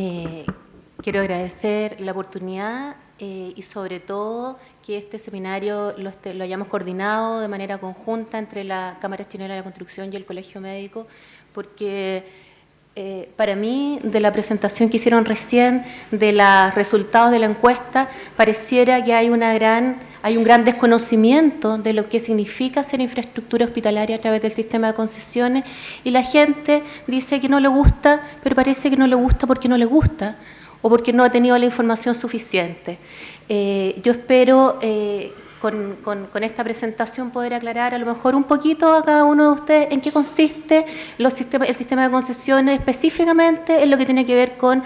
Eh, Quiero agradecer la oportunidad y sobre todo que este seminario lo hayamos coordinado de manera conjunta entre la Cámara Chilena de la Construcción y el Colegio Médico, porque para mí, de la presentación que hicieron recién, de los resultados de la encuesta, pareciera que hay un gran desconocimiento de lo que significa hacer infraestructura hospitalaria a través del sistema de concesiones, y la gente dice que no le gusta, pero parece que no le gusta porque no le gusta, o porque no ha tenido la información suficiente. Yo espero con esta presentación poder aclarar a lo mejor un poquito a cada uno de ustedes en qué consiste el sistema de concesiones, específicamente en lo que tiene que ver con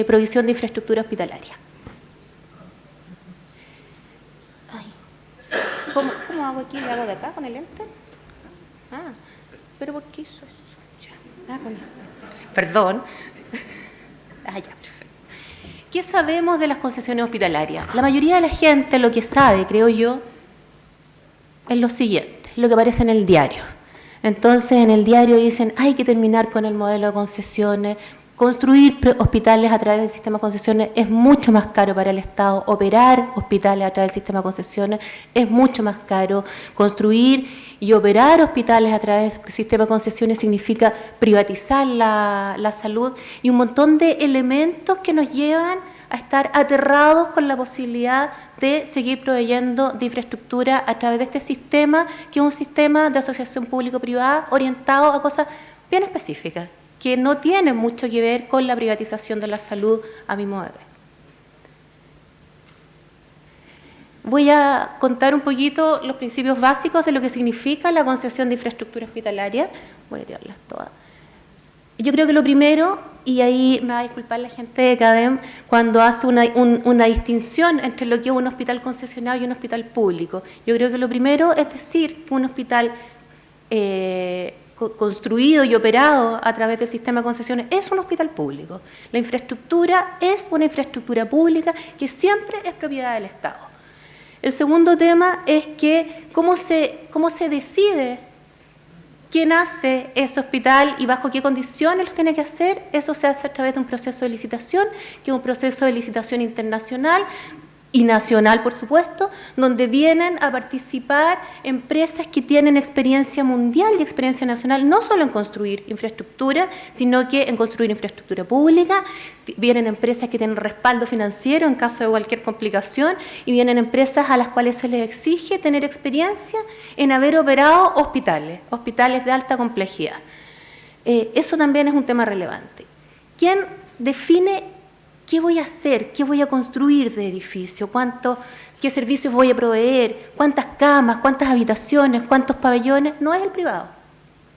provisión de infraestructura hospitalaria. Ay. ¿Cómo hago aquí? ¿Le hago de acá con el lente? Ah, ¿pero por qué hizo eso? Ya. Perdón. Ah, ya, perfecto. ¿Qué sabemos de las concesiones hospitalarias? La mayoría de la gente lo que sabe, creo yo, es lo siguiente, lo que aparece en el diario. Entonces, en el diario dicen, hay que terminar con el modelo de concesiones, construir hospitales a través del sistema de concesiones es mucho más caro para el Estado, operar hospitales a través del sistema de concesiones es mucho más caro, construir y operar hospitales a través del sistema de concesiones significa privatizar la salud, y un montón de elementos que nos llevan a estar aterrados con la posibilidad de seguir proveyendo de infraestructura a través de este sistema, que es un sistema de asociación público-privada orientado a cosas bien específicas, que no tienen mucho que ver con la privatización de la salud, a mi modo de ver. Voy a contar un poquito los principios básicos de lo que significa la concesión de infraestructura hospitalaria. Voy a tirarlas todas. Yo creo que lo primero, y ahí me va a disculpar la gente de CADEM, cuando hace una distinción entre lo que es un hospital concesionado y un hospital público. Yo creo que lo primero es decir que un hospital construido y operado a través del sistema de concesiones es un hospital público. La infraestructura es una infraestructura pública que siempre es propiedad del Estado. El segundo tema es que cómo se decide quién hace ese hospital y bajo qué condiciones lo tiene que hacer. Eso se hace a través de un proceso de licitación, que es un proceso de licitación internacional y nacional, por supuesto, donde vienen a participar empresas que tienen experiencia mundial y experiencia nacional, no solo en construir infraestructura, sino que en construir infraestructura pública. Vienen empresas que tienen respaldo financiero en caso de cualquier complicación, y vienen empresas a las cuales se les exige tener experiencia en haber operado hospitales de alta complejidad. Eso también es un tema relevante. ¿Quién define qué voy a hacer, qué voy a construir de edificio, qué servicios voy a proveer, cuántas camas, cuántas habitaciones, cuántos pabellones? No es el privado.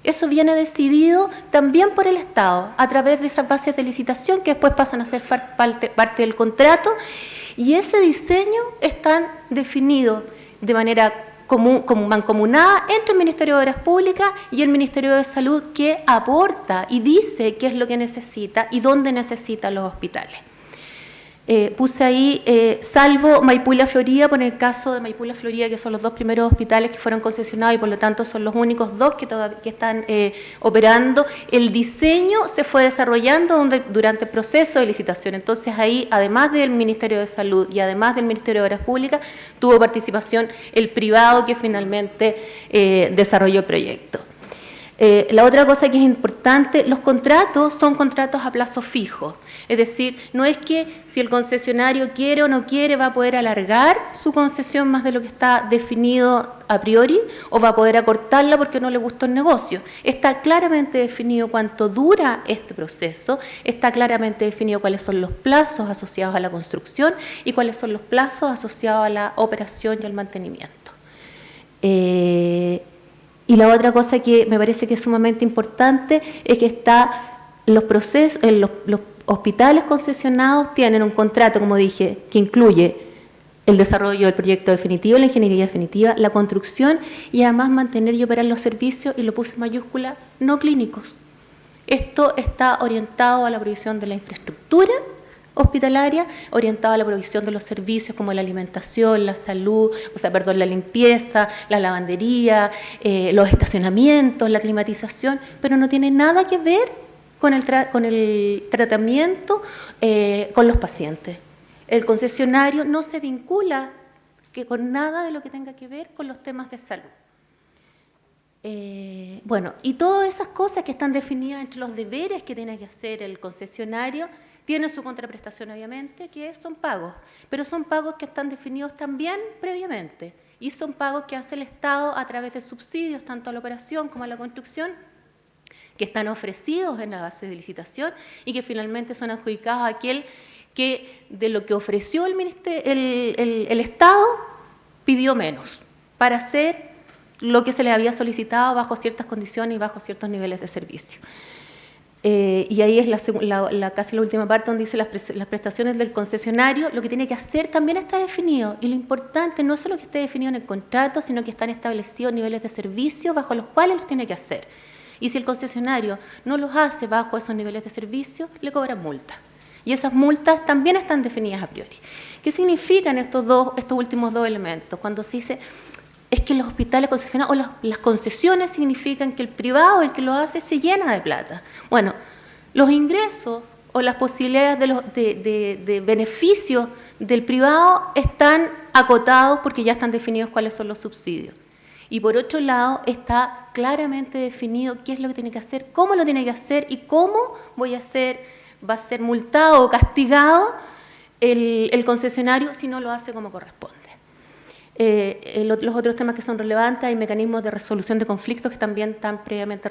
Eso viene decidido también por el Estado, a través de esas bases de licitación que después pasan a ser parte del contrato, y ese diseño está definido de manera mancomunada entre el Ministerio de Obras Públicas y el Ministerio de Salud, que aporta y dice qué es lo que necesita y dónde necesita los hospitales. Puse ahí, salvo Maipú y La Florida, por el caso de Maipú y La Florida, que son los dos primeros hospitales que fueron concesionados y por lo tanto son los únicos dos que están operando. El diseño se fue desarrollando durante el proceso de licitación. Entonces ahí, además del Ministerio de Salud y además del Ministerio de Obras Públicas, tuvo participación el privado que finalmente desarrolló el proyecto. La otra cosa que es importante, los contratos son contratos a plazo fijo, es decir, no es que si el concesionario quiere o no quiere va a poder alargar su concesión más de lo que está definido a priori, o va a poder acortarla porque no le gustó el negocio. Está claramente definido cuánto dura este proceso, está claramente definido cuáles son los plazos asociados a la construcción y cuáles son los plazos asociados a la operación y al mantenimiento. Y la otra cosa que me parece que es sumamente importante es que los hospitales concesionados tienen un contrato, como dije, que incluye el desarrollo del proyecto definitivo, la ingeniería definitiva, la construcción y además mantener y operar los servicios, y lo puse en mayúscula, no clínicos. Esto está orientado a la provisión de la infraestructura hospitalaria, orientado a la provisión de los servicios como la alimentación, la salud, la limpieza, la lavandería, los estacionamientos, la climatización, pero no tiene nada que ver con el tratamiento con los pacientes. El concesionario no se vincula con nada de lo que tenga que ver con los temas de salud. Bueno, y todas esas cosas que están definidas entre los deberes que tiene que hacer el concesionario, tienen su contraprestación, obviamente, que son pagos, pero son pagos que están definidos también previamente, y son pagos que hace el Estado a través de subsidios, tanto a la operación como a la construcción, que están ofrecidos en la base de licitación y que finalmente son adjudicados a aquel que de lo que ofreció el Estado pidió menos para hacer lo que se le había solicitado bajo ciertas condiciones y bajo ciertos niveles de servicio. Y ahí es casi la última parte donde dice las prestaciones del concesionario, lo que tiene que hacer también está definido, y lo importante no es solo que esté definido en el contrato, sino que están establecidos niveles de servicio bajo los cuales los tiene que hacer. Y si el concesionario no los hace bajo esos niveles de servicio, le cobran multas. Y esas multas también están definidas a priori. ¿Qué significan estos últimos dos elementos? Cuando se dice, es que los hospitales concesionados, o las concesiones significan que el privado, el que lo hace, se llena de plata. Bueno, los ingresos o las posibilidades de beneficios del privado están acotados porque ya están definidos cuáles son los subsidios. Y por otro lado, está claramente definido qué es lo que tiene que hacer, cómo lo tiene que hacer y cómo va a ser multado o castigado el concesionario si no lo hace como corresponde. Los otros temas que son relevantes, hay mecanismos de resolución de conflictos que también están previamente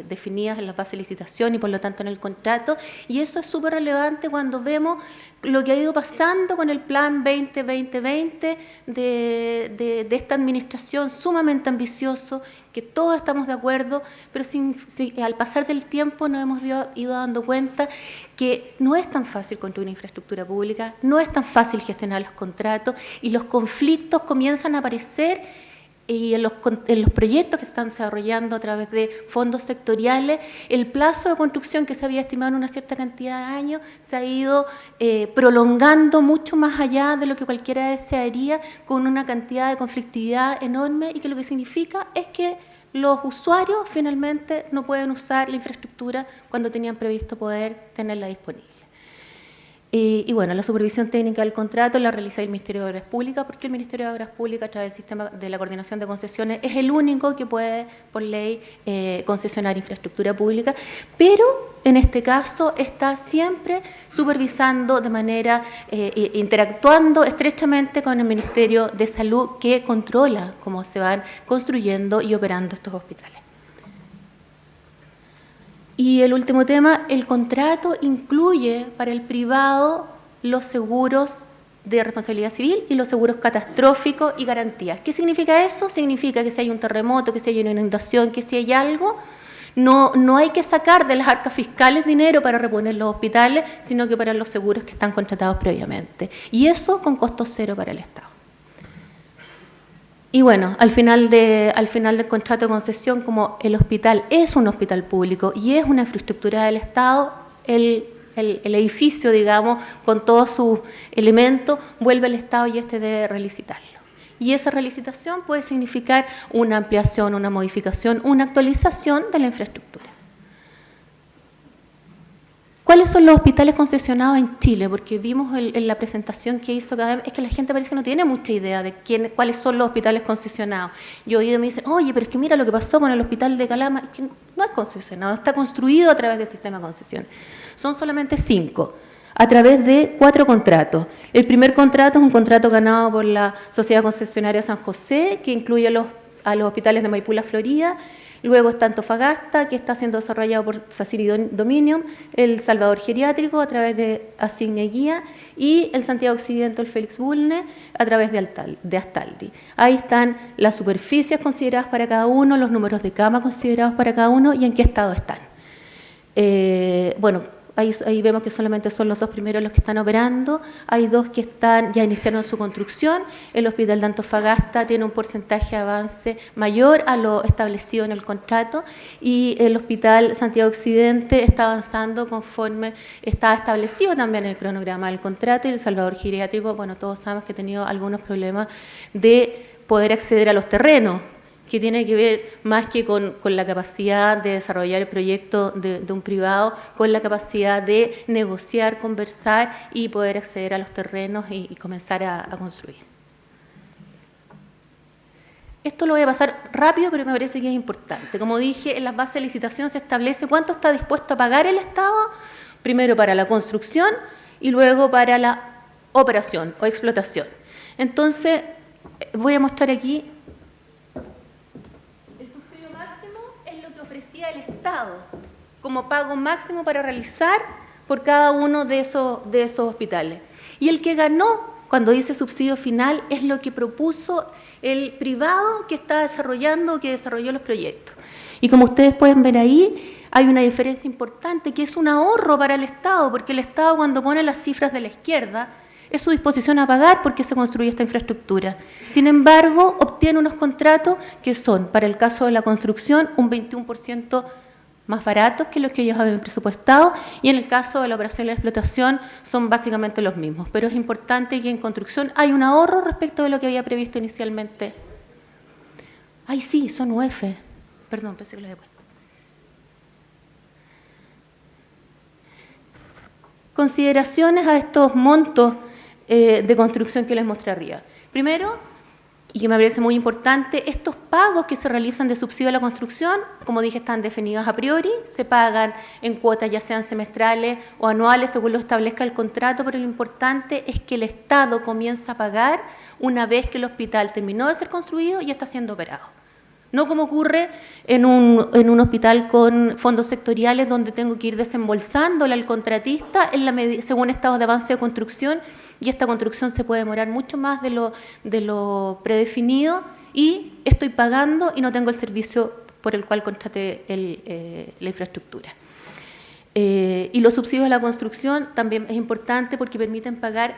definidas en las bases de licitación y por lo tanto en el contrato, y eso es súper relevante cuando vemos lo que ha ido pasando con el Plan 20-20-20 de esta administración sumamente ambicioso, que todos estamos de acuerdo, pero al pasar del tiempo nos hemos ido dando cuenta que no es tan fácil construir una infraestructura pública, no es tan fácil gestionar los contratos, y los conflictos comienzan a aparecer y en los proyectos que se están desarrollando a través de fondos sectoriales, el plazo de construcción que se había estimado en una cierta cantidad de años se ha ido prolongando mucho más allá de lo que cualquiera desearía, con una cantidad de conflictividad enorme, y que lo que significa es que los usuarios finalmente no pueden usar la infraestructura cuando tenían previsto poder tenerla disponible. Y bueno, la supervisión técnica del contrato la realiza el Ministerio de Obras Públicas, porque el Ministerio de Obras Públicas, a través del sistema de la coordinación de concesiones, es el único que puede, por ley, concesionar infraestructura pública, pero en este caso está siempre supervisando de manera, interactuando estrechamente con el Ministerio de Salud, que controla cómo se van construyendo y operando estos hospitales. Y el último tema, el contrato incluye para el privado los seguros de responsabilidad civil y los seguros catastróficos y garantías. ¿Qué significa eso? Significa que si hay un terremoto, que si hay una inundación, que si hay algo, no hay que sacar de las arcas fiscales dinero para reponer los hospitales, sino que para los seguros que están contratados previamente. Y eso con costo cero para el Estado. Y bueno, al final del contrato de concesión, como el hospital es un hospital público y es una infraestructura del Estado, el edificio, digamos, con todos sus elementos, vuelve al Estado y debe relicitarlo. Y esa relicitación puede significar una ampliación, una modificación, una actualización de la infraestructura. ¿Cuáles son los hospitales concesionados en Chile? Porque vimos en la presentación que hizo Academia, es que la gente parece que no tiene mucha idea de cuáles son los hospitales concesionados. Yo he oído y me dicen, oye, pero es que mira lo que pasó con el hospital de Calama, es que no es concesionado, está construido a través del sistema de concesión. Son solamente 5, a través de 4 contratos. El primer contrato es un contrato ganado por la Sociedad Concesionaria San José, que incluye a los hospitales de Maipú, La Florida. Luego está Antofagasta, que está siendo desarrollado por Saciri Dominion, el Salvador Geriátrico a través de Asigne Guía, y el Santiago Occidente, el Félix Bulne, a través de Astaldi. Ahí están las superficies consideradas para cada uno, los números de cama considerados para cada uno y en qué estado están. Bueno, ahí vemos que solamente son los 2 primeros los que están operando. Hay 2 que ya iniciaron su construcción. El Hospital de Antofagasta tiene un porcentaje de avance mayor a lo establecido en el contrato, y el Hospital Santiago Occidente está avanzando conforme está establecido también en el cronograma del contrato, y el Salvador Geriátrico, bueno, todos sabemos que ha tenido algunos problemas de poder acceder a los terrenos. que tiene que ver más que con la capacidad de desarrollar el proyecto de un privado, con la capacidad de negociar, conversar y poder acceder a los terrenos y comenzar a construir. Esto lo voy a pasar rápido, pero me parece que es importante. Como dije, en las bases de licitación se establece cuánto está dispuesto a pagar el Estado, primero para la construcción y luego para la operación o explotación. Entonces, voy a mostrar aquí. El subsidio máximo es lo que ofrecía el Estado como pago máximo para realizar por cada uno de esos hospitales. Y el que ganó, cuando dice subsidio final, es lo que propuso el privado que está desarrollando o que desarrolló los proyectos. Y como ustedes pueden ver ahí, hay una diferencia importante que es un ahorro para el Estado, porque el Estado cuando pone las cifras de la izquierda es su disposición a pagar porque se construye esta infraestructura. Sin embargo, obtiene unos contratos que son, para el caso de la construcción, un 21% más baratos que los que ellos habían presupuestado, y en el caso de la operación y la explotación son básicamente los mismos. Pero es importante que en construcción hay un ahorro respecto de lo que había previsto inicialmente. Ay, sí, son UF. Perdón, pensé que lo había puesto. Consideraciones a estos montos de construcción que les mostré arriba. Primero, y que me parece muy importante, estos pagos que se realizan de subsidio a la construcción, como dije, están definidos a priori, se pagan en cuotas ya sean semestrales o anuales según lo establezca el contrato, pero lo importante es que el Estado comienza a pagar una vez que el hospital terminó de ser construido y está siendo operado. No como ocurre en un hospital con fondos sectoriales donde tengo que ir desembolsándole al contratista según estados de avance de construcción, y esta construcción se puede demorar mucho más de lo predefinido y estoy pagando y no tengo el servicio por el cual contraté la infraestructura. Y los subsidios a la construcción también es importante porque permiten pagar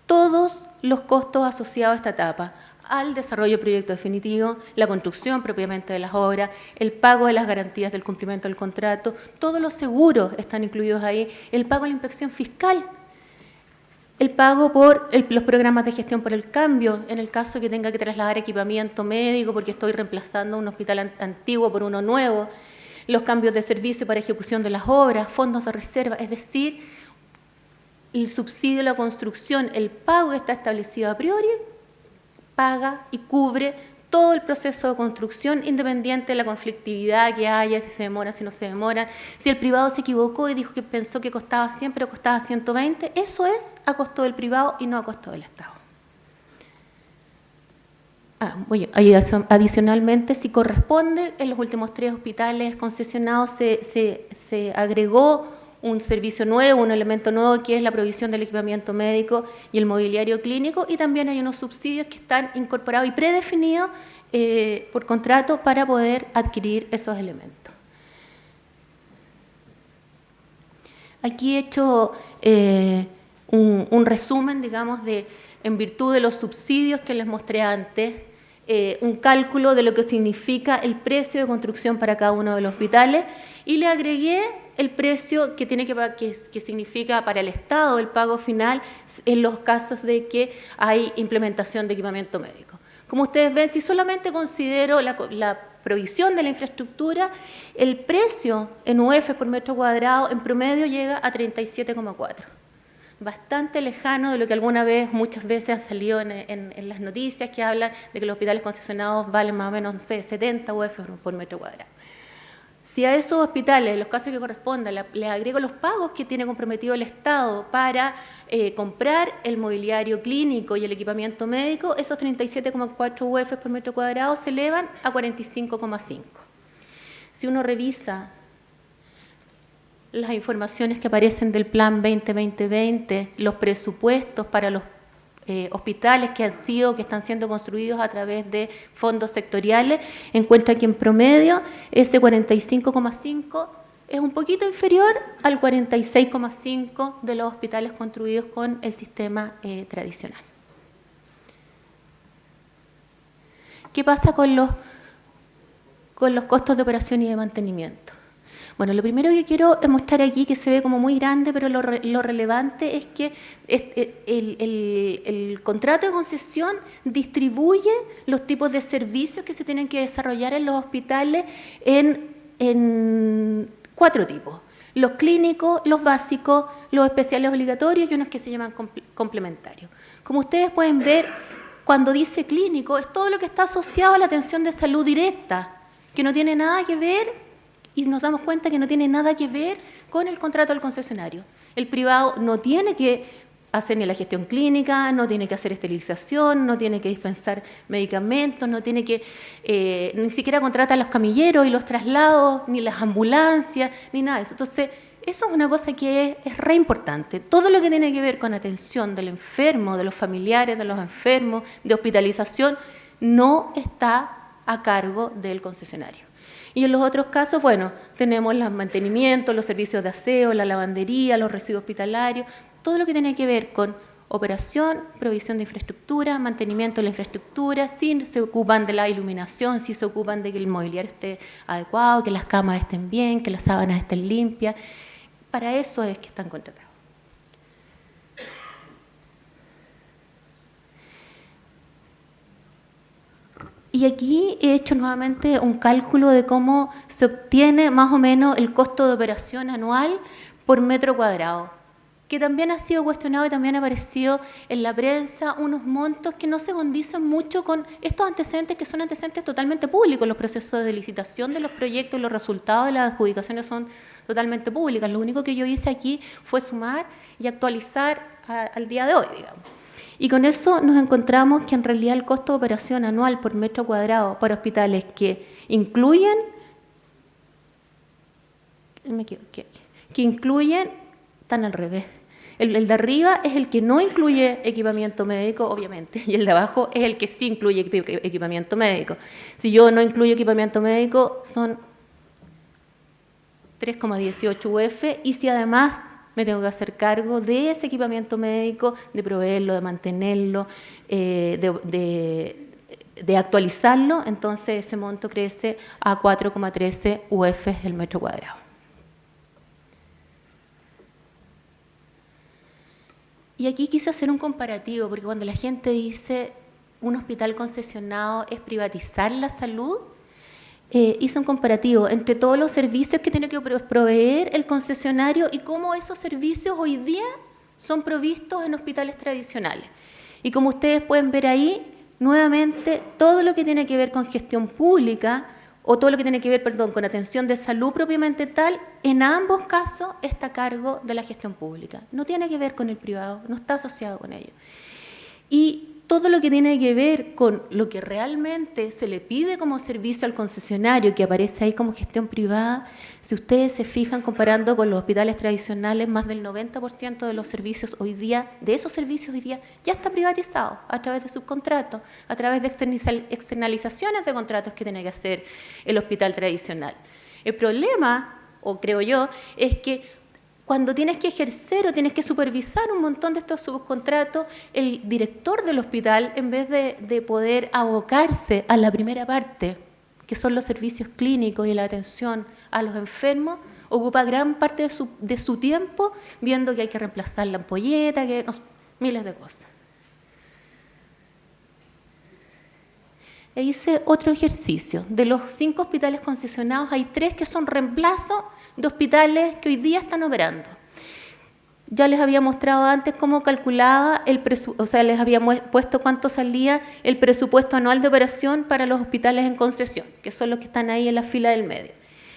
todos los costos asociados a esta etapa, al desarrollo del proyecto definitivo, la construcción propiamente de las obras, el pago de las garantías del cumplimiento del contrato, todos los seguros están incluidos ahí, el pago de la inspección fiscal, el pago por los programas de gestión por el cambio, en el caso que tenga que trasladar equipamiento médico porque estoy reemplazando un hospital antiguo por uno nuevo, los cambios de servicio para ejecución de las obras, fondos de reserva, es decir, el subsidio a la construcción, el pago está establecido a priori, paga y cubre todo el proceso de construcción independiente de la conflictividad que haya, si se demora, si no se demora. Si el privado se equivocó y dijo que pensó que costaba 100, pero costaba 120, eso es a costo del privado y no a costo del Estado. Adicionalmente, si corresponde, en los últimos 3 hospitales concesionados se agregó un servicio nuevo, un elemento nuevo, que es la provisión del equipamiento médico y el mobiliario clínico, y también hay unos subsidios que están incorporados y predefinidos por contrato para poder adquirir esos elementos. Aquí he hecho un resumen, digamos, en virtud de los subsidios que les mostré antes, un cálculo de lo que significa el precio de construcción para cada uno de los hospitales, y le agregué el precio que significa para el Estado el pago final en los casos de que hay implementación de equipamiento médico. Como ustedes ven, si solamente considero la provisión de la infraestructura, el precio en UF por metro cuadrado en promedio llega a 37,4. Bastante lejano de lo que alguna vez, muchas veces ha salido en las noticias que hablan de que los hospitales concesionados valen más o menos, no sé, 70 UF por metro cuadrado. Si a esos hospitales, en los casos que correspondan, les agrego los pagos que tiene comprometido el Estado para comprar el mobiliario clínico y el equipamiento médico, esos 37,4 UF por metro cuadrado se elevan a 45,5. Si uno revisa las informaciones que aparecen del Plan 2020, los presupuestos para los hospitales que están siendo construidos a través de fondos sectoriales, encuentra que en promedio ese 45,5 es un poquito inferior al 46,5 de los hospitales construidos con el sistema tradicional. ¿Qué pasa con los costos de operación y de mantenimiento? Bueno, lo primero que quiero mostrar aquí, que se ve como muy grande, pero lo relevante es que el contrato de concesión distribuye los tipos de servicios que se tienen que desarrollar en los hospitales en 4 tipos. Los clínicos, los básicos, los especiales obligatorios y unos que se llaman complementarios. Como ustedes pueden ver, cuando dice clínico, es todo lo que está asociado a la atención de salud directa, que no tiene nada que ver, y nos damos cuenta que no tiene nada que ver con el contrato del concesionario. El privado no tiene que hacer ni la gestión clínica, no tiene que hacer esterilización, no tiene que dispensar medicamentos, no tiene que, ni siquiera contrata a los camilleros y los traslados, ni las ambulancias, ni nada de eso. Entonces, eso es una cosa que es re importante. Todo lo que tiene que ver con atención del enfermo, de los familiares de los enfermos, de hospitalización, no está a cargo del concesionario. Y en los otros casos, bueno, tenemos los mantenimientos, los servicios de aseo, la lavandería, los residuos hospitalarios, todo lo que tiene que ver con operación, provisión de infraestructura, mantenimiento de la infraestructura, si se ocupan de la iluminación, si se ocupan de que el mobiliario esté adecuado, que las camas estén bien, que las sábanas estén limpias. Para eso es que están contratados. Y aquí he hecho nuevamente un cálculo de cómo se obtiene más o menos el costo de operación anual por metro cuadrado, que también ha sido cuestionado y también ha aparecido en la prensa unos montos que no se condicen mucho con estos antecedentes, que son antecedentes totalmente públicos. Los procesos de licitación de los proyectos y los resultados de las adjudicaciones son totalmente públicas. Lo único que yo hice aquí fue sumar y actualizar al día de hoy, digamos. Y con eso nos encontramos que en realidad el costo de operación anual por metro cuadrado para hospitales que incluyen, están al revés. El de arriba es el que no incluye equipamiento médico, obviamente, y el de abajo es el que sí incluye equipamiento médico. Si yo no incluyo equipamiento médico, son 3,18 UF, y si además me tengo que hacer cargo de ese equipamiento médico, de proveerlo, de mantenerlo, de actualizarlo, entonces ese monto crece a 4,13 UF el metro cuadrado. Y aquí quise hacer un comparativo, porque cuando la gente dice un hospital concesionado es privatizar la salud, hice un comparativo entre todos los servicios que tiene que proveer el concesionario y cómo esos servicios hoy día son provistos en hospitales tradicionales. Y como ustedes pueden ver ahí, nuevamente, todo lo que tiene que ver con gestión pública o todo lo que tiene que ver, con atención de salud propiamente tal, en ambos casos está a cargo de la gestión pública. No tiene que ver con el privado, no está asociado con ello. Y todo lo que tiene que ver con lo que realmente se le pide como servicio al concesionario, que aparece ahí como gestión privada, si ustedes se fijan comparando con los hospitales tradicionales, más del 90% de los servicios hoy día, de esos servicios hoy día, ya está privatizado a través de subcontratos, a través de externalizaciones de contratos que tiene que hacer el hospital tradicional. El problema, o creo yo, es que cuando tienes que ejercer o tienes que supervisar un montón de estos subcontratos, el director del hospital, en vez de poder abocarse a la primera parte, que son los servicios clínicos y la atención a los enfermos, ocupa gran parte de su tiempo viendo que hay que reemplazar la ampolleta, miles de cosas. E hice otro ejercicio. De los 5 hospitales concesionados, hay 3 que son reemplazos de hospitales que hoy día están operando. Ya les había mostrado antes cómo calculaba les había puesto cuánto salía el presupuesto anual de operación para los hospitales en concesión, que son los que están ahí en la fila del medio.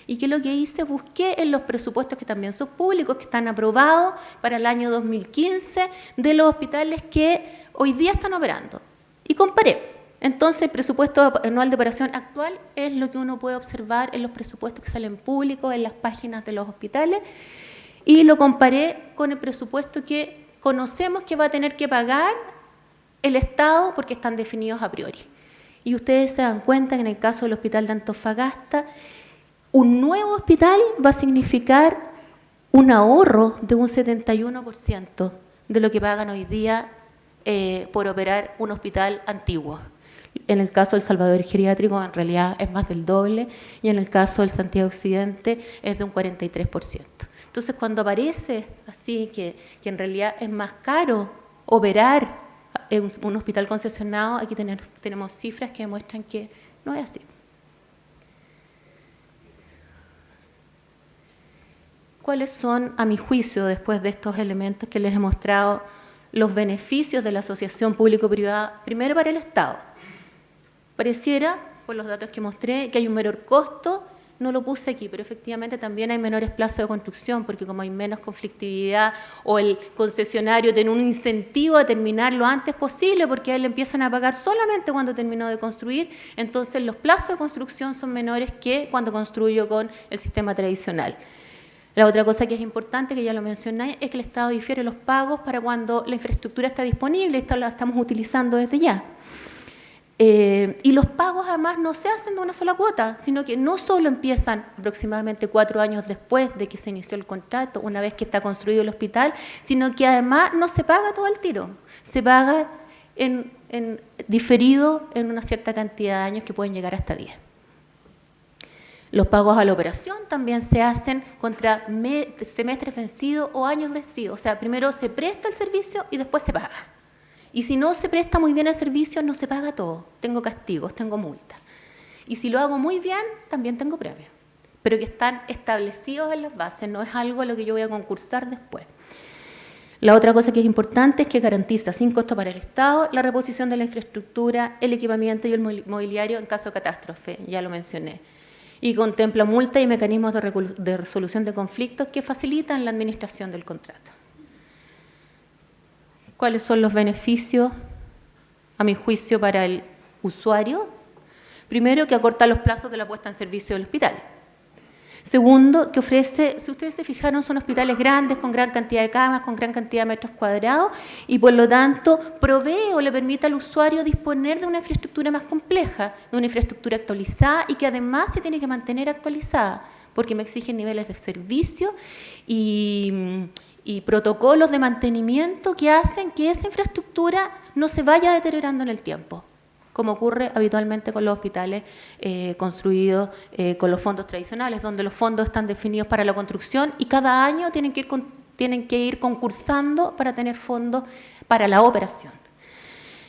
Y que lo que hice, busqué en los presupuestos que también son públicos, que están aprobados para el año 2015, de los hospitales que hoy día están operando. Y comparé. Entonces, el presupuesto anual de operación actual es lo que uno puede observar en los presupuestos que salen públicos, en las páginas de los hospitales, y lo comparé con el presupuesto que conocemos que va a tener que pagar el Estado porque están definidos a priori. Y ustedes se dan cuenta que en el caso del Hospital de Antofagasta, un nuevo hospital va a significar un ahorro de un 71% de lo que pagan hoy día por operar un hospital antiguo. en el caso del Salvador Geriátrico en realidad es más del doble, y en el caso del Santiago Occidente es de un 43%. Entonces, cuando aparece así que en realidad es más caro operar en un hospital concesionado, aquí tenemos cifras que demuestran que no es así. ¿Cuáles son, a mi juicio, después de estos elementos que les he mostrado, los beneficios de la asociación público-privada, primero para el Estado? Pareciera, por los datos que mostré, que hay un menor costo. No lo puse aquí, pero efectivamente también hay menores plazos de construcción, porque como hay menos conflictividad o el concesionario tiene un incentivo a terminar lo antes posible, porque a él le empiezan a pagar solamente cuando terminó de construir, entonces los plazos de construcción son menores que cuando construyo con el sistema tradicional. La otra cosa que es importante, que ya lo mencioné, es que el Estado difiere los pagos para cuando la infraestructura está disponible, esto lo estamos utilizando desde ya. Y los pagos además no se hacen de una sola cuota, sino que no solo empiezan aproximadamente 4 años después de que se inició el contrato, una vez que está construido el hospital, sino que además no se paga todo el tiro, se paga en diferido en una cierta cantidad de años que pueden llegar hasta 10. Los pagos a la operación también se hacen contra semestres vencidos o años vencidos, o sea, primero se presta el servicio y después se paga. Y si no se presta muy bien el servicio, no se paga todo. Tengo castigos, tengo multas. Y si lo hago muy bien, también tengo premios. Pero que están establecidos en las bases, no es algo a lo que yo voy a concursar después. La otra cosa que es importante es que garantiza sin costo para el Estado la reposición de la infraestructura, el equipamiento y el mobiliario en caso de catástrofe, ya lo mencioné. Y contempla multas y mecanismos de resolución de conflictos que facilitan la administración del contrato. ¿Cuáles son los beneficios, a mi juicio, para el usuario? Primero, que acorta los plazos de la puesta en servicio del hospital. Segundo, que ofrece, si ustedes se fijaron, son hospitales grandes, con gran cantidad de camas, con gran cantidad de metros cuadrados, y por lo tanto provee o le permite al usuario disponer de una infraestructura más compleja, de una infraestructura actualizada y que además se tiene que mantener actualizada, porque me exigen niveles de servicio y protocolos de mantenimiento que hacen que esa infraestructura no se vaya deteriorando en el tiempo, como ocurre habitualmente con los hospitales construidos con los fondos tradicionales, donde los fondos están definidos para la construcción y cada año tienen que ir concursando para tener fondos para la operación.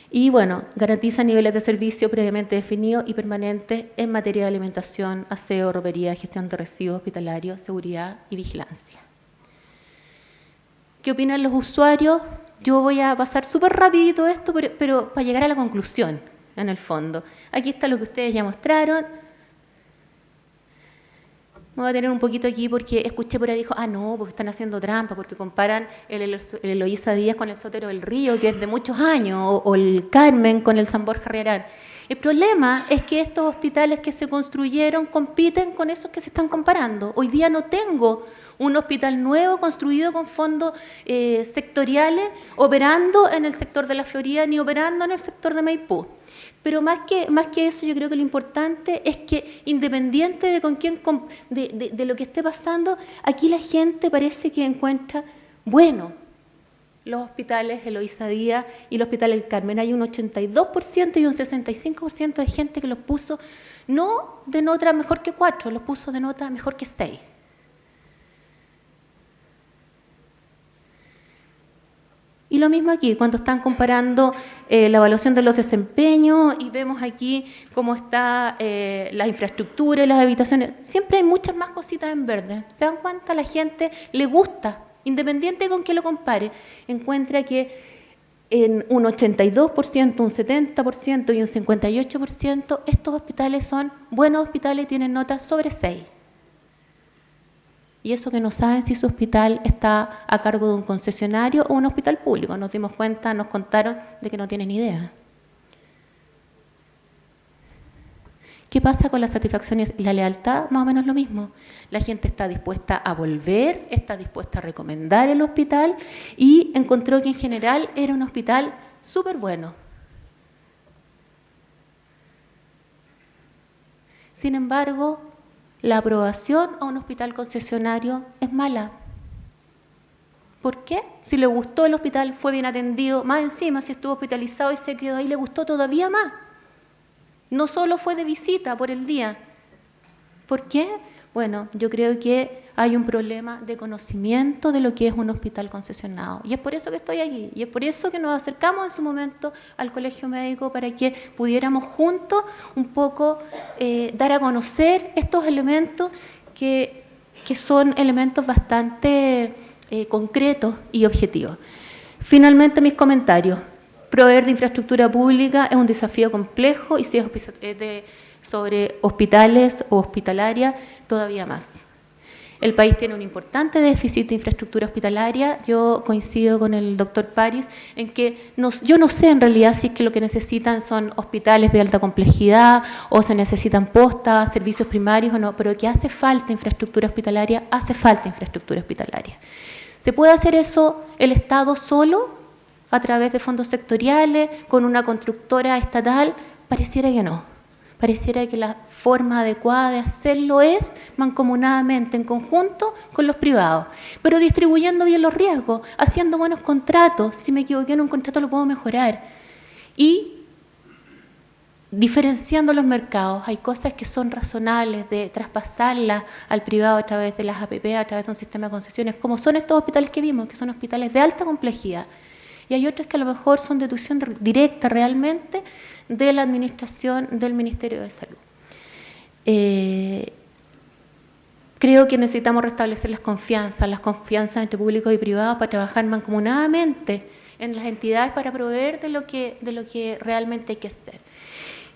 Y bueno, garantiza niveles de servicio previamente definidos y permanentes en materia de alimentación, aseo, ropería, gestión de residuos hospitalarios, seguridad y vigilancia. ¿Qué opinan los usuarios? Yo voy a pasar súper rapidito esto, pero para llegar a la conclusión, en el fondo. Aquí está lo que ustedes ya mostraron. Me voy a tener un poquito aquí porque escuché por ahí, dijo, no, porque están haciendo trampa, porque comparan el Eloísa Díaz con el Sotero del Río, que es de muchos años, o el Carmen con el San Borja Riarán. El problema es que estos hospitales que se construyeron compiten con esos que se están comparando. Hoy día no tengo un hospital nuevo construido con fondos sectoriales operando en el sector de la Florida ni operando en el sector de Maipú. Pero más que eso, yo creo que lo importante es que, independiente de con quién, de lo que esté pasando, aquí la gente parece que encuentra bueno los hospitales Eloísa Díaz y el Hospital El Carmen. Hay un 82% y un 65% de gente que los puso no de nota mejor que 4, los puso de nota mejor que 6. Y lo mismo aquí, cuando están comparando la evaluación de los desempeños y vemos aquí cómo está la infraestructura y las habitaciones, siempre hay muchas más cositas en verde. ¿Se dan cuenta? A la gente le gusta, independiente con qué lo compare, encuentra que en un 82%, un 70% y un 58% estos hospitales son buenos hospitales y tienen notas sobre 6. Y eso que no saben si su hospital está a cargo de un concesionario o un hospital público. Nos dimos cuenta, nos contaron de que no tienen idea. ¿Qué pasa con la satisfacción y la lealtad? Más o menos lo mismo. La gente está dispuesta a volver, está dispuesta a recomendar el hospital y encontró que en general era un hospital súper bueno. Sin embargo, la aprobación a un hospital concesionario es mala. ¿Por qué? Si le gustó el hospital, fue bien atendido, más encima si estuvo hospitalizado y se quedó ahí, le gustó todavía más. No solo fue de visita por el día. ¿Por qué? Bueno, yo creo que hay un problema de conocimiento de lo que es un hospital concesionado. Y es por eso que estoy aquí. Y es por eso que nos acercamos en su momento al Colegio Médico para que pudiéramos juntos un poco dar a conocer estos elementos que son elementos bastante concretos y objetivos. Finalmente, mis comentarios. Proveer de infraestructura pública es un desafío complejo y si es sobre hospitales o hospitalaria, todavía más. El país tiene un importante déficit de infraestructura hospitalaria. Yo coincido con el doctor París en que yo no sé en realidad si es que lo que necesitan son hospitales de alta complejidad o se necesitan postas, servicios primarios o no, pero que hace falta infraestructura hospitalaria, hace falta infraestructura hospitalaria. ¿Se puede hacer eso el Estado solo, a través de fondos sectoriales, con una constructora estatal? Pareciera que no. Pareciera que la forma adecuada de hacerlo es mancomunadamente, en conjunto con los privados, pero distribuyendo bien los riesgos, haciendo buenos contratos. Si me equivoqué en un contrato lo puedo mejorar. Y diferenciando los mercados. Hay cosas que son razonables de traspasarlas al privado a través de las APP, a través de un sistema de concesiones, como son estos hospitales que vimos, que son hospitales de alta complejidad. Y hay otras que a lo mejor son de tuición directa realmente de la administración del Ministerio de Salud. Creo que necesitamos restablecer las confianzas entre públicos y privados para trabajar mancomunadamente en las entidades para proveer de lo que realmente hay que hacer.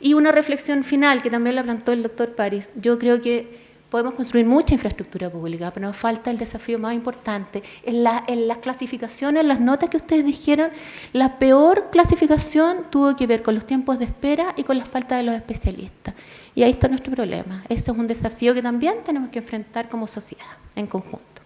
Y una reflexión final que también la plantó el doctor París. Yo creo que podemos construir mucha infraestructura pública, pero nos falta el desafío más importante. En las clasificaciones, en las notas que ustedes dijeron, la peor clasificación tuvo que ver con los tiempos de espera y con la falta de los especialistas. Y ahí está nuestro problema. Ese es un desafío que también tenemos que enfrentar como sociedad, en conjunto.